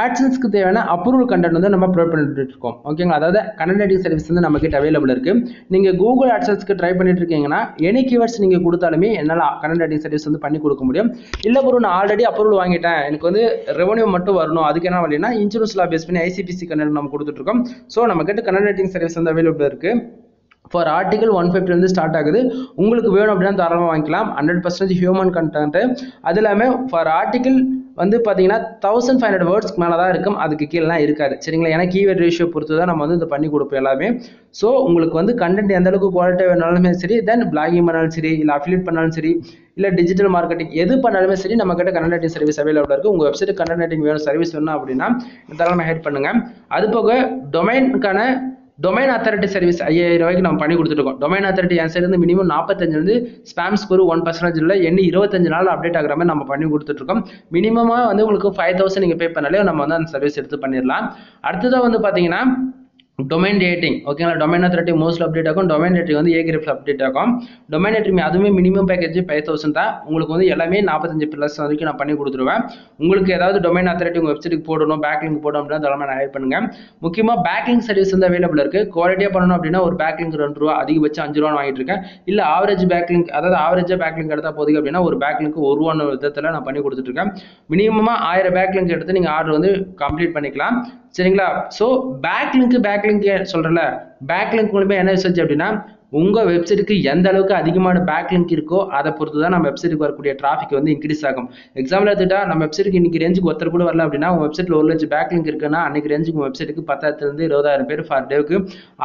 ஆட்சன்ஸ்க்கு தேவையான அப்ரூவல் கண்டென்ட் வந்து நம்ம ப்ரொவைட் பண்ணிட்டு இருக்கோம். ஓகேங்களா? அதாவது கண்டென்ட் ரைட்டிங் சர்வீஸ் வந்து நம்ம கிட்ட அவைலபிள் இருக்குது. நீங்கள் கூகுள் ஆட்சன்ஸ்க்கு ட்ரை பண்ணிட்டு இருக்கீங்கன்னா எனி கீவேர்ட்ஸ் நீங்கள் கொடுத்தாலுமே என்னால் கண்டென்ட் ரைட்டிங் சர்வீஸ் வந்து பண்ணி கொடுக்க முடியும். இல்லை ப்ரோ நான் ஆல்ரெடி அப்ரூவல் வாங்கிட்டேன், எனக்கு வந்து ரெவன்யூ மட்டும் வரணும், அதுக்கு என்ன வழினா இன்சூரன்ஸ் லா பேஸ் பண்ணி ஐசிபிசி கண்டென்ட் நம்ம கொடுத்துட்ருக்கோம். ஸோ நம்ம கிட்ட கண்டென்ட் ரைட்டிங் சர்வீஸ் வந்து அவைலபிள் இருக்குது. ஃபார் ஆர்டிகல் 150 ஸ்டார்ட் ஆகுது. உங்களுக்கு வேணும் அப்படின்னா தாராளமாக வாங்கிக்கலாம். 100% ஹியூமன் கண்டென்ட். அது இல்லாமல் ஃபார் ஆர்டிகல் வந்து பார்த்தீங்கன்னா 1500 வேர்ட்ஸ்க்கு மேலே தான் இருக்கும், அதுக்கு கீழெலாம் இருக்காது. சரிங்களா? ஏன்னா கீவேர்ட் ரேஷியோ பொறுத்து தான் நம்ம வந்து இதை பண்ணி கொடுப்போம் எல்லாமே. ஸோ உங்களுக்கு வந்து கண்டென்ட் எந்த அளவுக்கு குவாலிட்டி வேணாலுமே சரி, தென் பிளாகிங் பண்ணாலும் சரி, இல்லை அஃபிலியேட் பண்ணாலும் சரி, இல்லை டிஜிட்டல் மார்க்கெட்டிங் எது பண்ணாலுமே சரி, நம்ம கிட்ட கண்டென்ட் ரைட்டிங் சர்வீஸ் அவைலபிளாக இருக்குது. உங்கள் வெப்சைட் கண்டென்ட் ரைட்டிங் வேணும் சர்வீஸ் வேணும் அப்படின்னா தாராளமாக ஹெல்ப் பண்ணுங்கள். அது போக டொமைன் அத்தாரிட்டி சர்வீஸ் $5,000 நம்ம பண்ணி கொடுத்துருக்கோம். டொமைன் அத்தாரிட்டி என் சைடு வந்து மினிமம் 45 ஸ்பாம் ஸ்கோர் 1% இல்லை, எண்ணி 25 நாள் அப்டேட் ஆகிற மாதிரி நம்ம பண்ணி கொடுத்துட்ருக்கோம். மினிமமாக வந்து உங்களுக்கு 5,000 நீங்கள் பே பண்ணாலே நம்ம வந்து அந்த சர்வீஸ் எடுத்து பண்ணிடலாம். அடுத்ததாக வந்து பார்த்தீங்கன்னா டொமைன் ரேட்டிங். ஓகேங்களா? டொமைன் அத்தாரிட்டி மோஸ்ட் அப்டேட் ஆகும், டொமைன் ரேட்டிங் வந்து ஏகிரிஃபில் அப்டேட் ஆகும். டொமைன் ரேட்டிங் அதுவுமே மினிமம் பேக்கேஜ் 5,000 தான். உங்களுக்கு வந்து எல்லாமே 45+ வரைக்கும் நான் பண்ணி கொடுத்துருவேன். உங்களுக்கு ஏதாவது டொமைன் அத்தாரிட்டி உங்கள் வெப்சைட்டுக்கு போடணும், பேக்லிங்க் போடணும் அப்படின்னா அதெல்லாம் நான் ஹைட் பண்ணுங்க. முக்கியமாக பேக்லிங்க் சர்வீஸ் வந்து அவைலபிள் இருக்குது. குவாலிட்டியாக பண்ணணும் அப்படின்னா ஒரு பேக்லிங்க் $2, அதிகபட்சம் $5 வாங்கிட்டு இருக்கேன். இல்லை ஆவரேஜ் பேக்லிங்க், அதாவது ஆவரேஜாக பேக்லிங்க் எடுத்தால் போதும் அப்படின்னா ஒரு பேக்லிங்க் $1 விதத்தில் நான் பண்ணி கொடுத்துட்ருக்கேன். மினிமமாக 1000 பேக்லிங்க் எடுத்து நீங்கள் ஆர்டர் வந்து கம்ப்ளீட் பண்ணிக்கலாம். சரிங்களா? ஸோ பேக்லிங்க் சொல்கிறல, பேக்லிங்க் மூலமே என்ன யூசேஜ் அப்படின்னா உங்கள் வெப்சைட்டுக்கு எந்த அளவுக்கு அதிகமான பேக்லிங்க் இருக்கோ அதை பொறுத்து தான் நம்ம வெப்சைட்டுக்கு வரக்கூடிய டிராஃபிக் வந்து இன்க்ரீஸ் ஆகும். எக்ஸாம்பிள் எடுத்துட்டா நம்ம வெப்சைட்டுக்கு இன்னைக்கு ரேஞ்சுக்கு ஒருத்தர் கூட வரல அப்படின்னா உங்கள் வெப்சைட்டில் 1 லட்சம் பேக்லிங்க் இருக்குன்னா அன்னைக்கு ரேஞ்சுக்கு உங்கள் வெப்சைட்டுக்கு 10,000 20,000 பேர் ஃபார் டேவுக்கு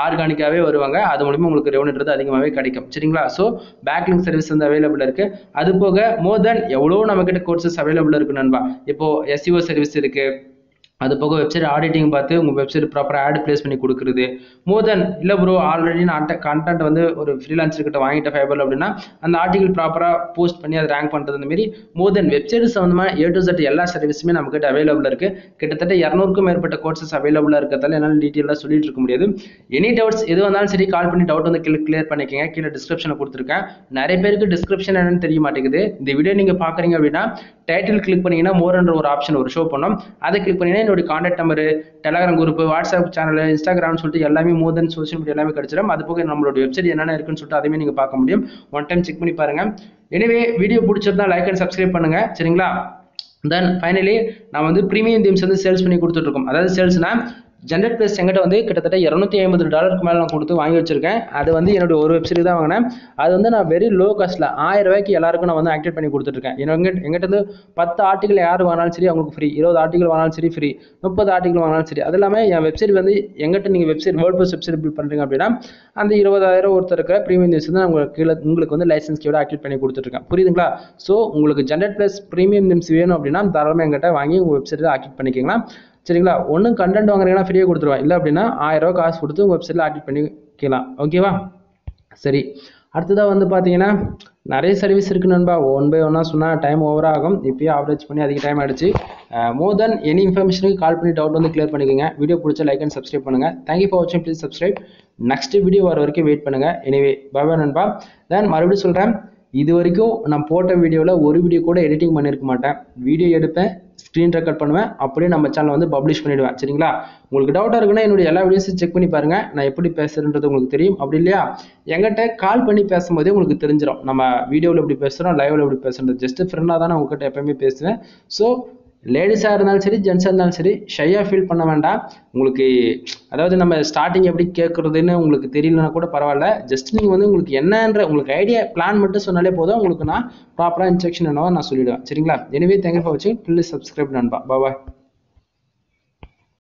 ஆர்கானிக்காகவே வருவாங்க. அது மூலமா உங்களுக்கு ரெவன்யூன்றது அதிகமாகவே கிடைக்கும். சரிங்களா? ஸோ பேக்லிங்க் சர்வீஸ் வந்து அவைலபிள் இருக்குது. அது போக மோர் தென் எவ்வளோ நம்மக்கிட்ட கோர்சஸ் அவைலபிள் இருக்கு நண்பா. இப்போ SEO சர்வீஸ் இருக்குது. அது போக வெப்சைட் ஆடிட்டிங் பார்த்து உங்கள் வெப்சைட் ப்ராப்பராக ஆட் பிளேஸ் பண்ணி கொடுக்குறது. மோர் தென் இல்லை ப்ரோ ஆல்ரெடி நான் கண்டென்ட் வந்து ஒரு ஃப்ரீலான்சர் கிட்ட வாங்கிட்ட ஃபைபரில் அப்படின்னா அந்த ஆர்டிகல் ப்ராப்பராக போஸ்ட் பண்ணி அதை ரேங்க் பண்ணுறது. இந்த மாதிரி மோர் தென் வெப்சைட் சம்மந்தமாக A to Z எல்லா சர்வீஸுமே நம்மக்கிட்ட அவைலபிள் இருக்குது. கிட்டத்தட்ட 200க்கும் மேற்பட்ட கோர்சஸ் அவைலபிளாக இருக்கிறதால என்னால் டீட்டெயிலாக சொல்லிட்டு இருக்க முடியாது. எனி டவுட்ஸ் எது வந்தாலும் சரி கால் பண்ணி டவுட் வந்து கிளியர் பண்ணிக்கங்க. கீழே டிஸ்கிரிப்ஷனில் கொடுத்துருக்கேன். நிறைய பேருக்கு டிஸ்கிரிப்ஷன் என்னன்னு தெரிய மாட்டேங்குது. இந்த வீடியோ நீங்கள் பார்க்குறீங்க அப்படின்னா டைட்டில் கிளிக் பண்ணிங்கன்னா மோர்ன்ற ஒரு ஆப்ஷன் ஒரு ஷோ பண்ணோம். அதை கிளிக் பண்ணிங்கன்னா என்னோட contact number, Telegram group, WhatsApp channel, இன்ஸ்டாகிராம்னு சொல்லிட்டு எல்லாமே மோர் தென் சோஷியல் மீடியா எல்லாமே கிடைச்சிடும். அது போக நம்மளோட வெப்சைட் என்னென்ன இருக்குன்னு சொல்லிட்டு அதையுமே நீங்க பார்க்க முடியும். ஒன் டைம் செக் பண்ணி பாருங்க. எனவே வீடியோ பிடிச்சிருந்தா லைக் அண்ட் சப்ஸ்கிரைப் பண்ணுங்க. சரிங்களா? தென் ஃபைனலி நான் வந்து ப்ரீமியம் தீம்ஸ் வந்து சேல்ஸ் பண்ணி கொடுத்துட்டு இருக்கோம். அதாவது சேல்ஸ்னா ஜென்ரேட் பிளஸ் எங்கிட்ட வந்து கிட்டத்தட்ட $250 மேலே நான் கொடுத்து வாங்கி வச்சிருக்கேன். அது வந்து என்னோட ஒரு வெப்சைட் தான் வாங்கினேன். அது வந்து நான் வெரி லோ காஸ்ட்ல $1000 எல்லாருக்கும் நான் வந்து ஆக்டிவேட் பண்ணி கொடுத்துருக்கேன். எங்கிட்ட இருந்து 10 ஆர்டிகல் யார் வாங்கினாலும் சரி அவங்களுக்கு ஃப்ரீ, 20 ஆர்டிகல் வாங்கினாலும் சரி ஃப்ரீ, 30 ஆர்டிகல் வாங்கினாலும் சரி. அது இல்லாமல் என் வெப்சைட் வந்து எங்கிட்ட நீங்கள் வெப்சைட் வேர்ட்பிரஸ் வெப்சைட் பில்ட் பண்ணுறீங்க அப்படின்னா அந்த 20,000 ஒருத்தர் இருக்கிற ப்ரீமியம் தீம்ஸ் தான் உங்களுக்கு வந்து லைசன்ஸ் கீழே ஆக்டிவேட் பண்ணி கொடுத்துருக்கேன். புரியுதுங்களா? ஸோ உங்களுக்கு ஜென்ரேட் பிளஸ் ப்ரீமியம் தீம்ஸ் வேணும் அப்படின்னா தாராளமாக எங்கிட்ட வாங்கி உங்கள் வெப்சைட்டில் ஆக்டிவேட் பண்ணிக்கலாம். சரிங்களா? ஒன்றும் கண்டென்ட் வாங்குறீங்கன்னா ஃப்ரீயாக கொடுத்துருவேன். இல்லை அப்படின்னா $1000 காசு கொடுத்து உங்கள் வெப்சைட்டில் ஆக்டிவேட் பண்ணிக்கலாம். ஓகேவா? சரி, அடுத்ததாக வந்து பார்த்தீங்கன்னா நிறைய சர்வீஸ் இருக்குது நண்பா. ஒன் பை ஒன்னாக சொன்னால் டைம் ஓவர் ஆகும். இப்போயே ஆவரேஜ் பண்ணி அதிக டைம் ஆகிடுச்சு. மோர் தென் எனி இன்ஃபர்மேஷனுக்கு கால் பண்ணி டவுட் வந்து கிளியர் பண்ணிக்கோங்க. வீடியோ பிடிச்சா லைக் அண்ட் சப்ஸ்கிரைப் பண்ணுங்கள். தேங்க்யூ ஃபார் வாட்சிங். Please subscribe. நெக்ஸ்ட் வீடியோ வர வரைக்கும் வெயிட் பண்ணுங்கள். எனிவே பை பை நண்பா. தென் மறுபடியும் சொல்கிறேன், இது வரைக்கும் நான் போட்ட வீடியோவில் ஒரு வீடியோ கூட எடிட்டிங் பண்ணியிருக்க மாட்டேன். வீடியோ எடுப்பேன், ஸ்க்ரீன் ரெக்கார்ட் பண்ணுவேன், அப்படியே நம்ம சேனல் வந்து பப்ளிஷ் பண்ணிவிடுவேன். சரிங்களா? உங்களுக்கு டவுட்டாக இருக்குன்னா என்னுடைய எல்லா வீடியோஸும் செக் பண்ணி பாருங்கள். நான் எப்படி பேசுகிறேன்றது உங்களுக்கு தெரியும். அப்படி இல்லையா என்கிட்ட கால் பண்ணி பேசும்போதே உங்களுக்கு தெரிஞ்சிடும் நம்ம வீடியோவில் எப்படி பேசுகிறோம், லைவில் எப்படி பேசுகிறது. ஜஸ்ட் ஃப்ரெண்டாக தான் நான் உங்கள்கிட்ட எப்போயுமே பேசுவேன். ஸோ லேடிஸாக இருந்தாலும் சரி, ஜென்ஸாக இருந்தாலும் சரி, ஷையாக ஃபீல் பண்ண வேண்டாம். உங்களுக்கு அதாவது நம்ம ஸ்டார்டிங் எப்படி கேட்குறதுன்னு உங்களுக்கு தெரியலனா கூட பரவாயில்ல. ஜஸ்ட் நீங்கள் வந்து உங்களுக்கு என்னன்ற உங்களுக்கு ஐடியா பிளான் மட்டும் சொன்னாலே போதும். உங்களுக்கு நான் ப்ராப்பராக இன்ஸ்ட்ரக்ஷன் என்னவோ நான் சொல்லிவிடுவேன். சரிங்களா? எனிவே தேங்க்யூ ஃபார் வாட்சிங். ப்ளீஸ் சப்ஸ்கிரைப் நண்பா. பாய்.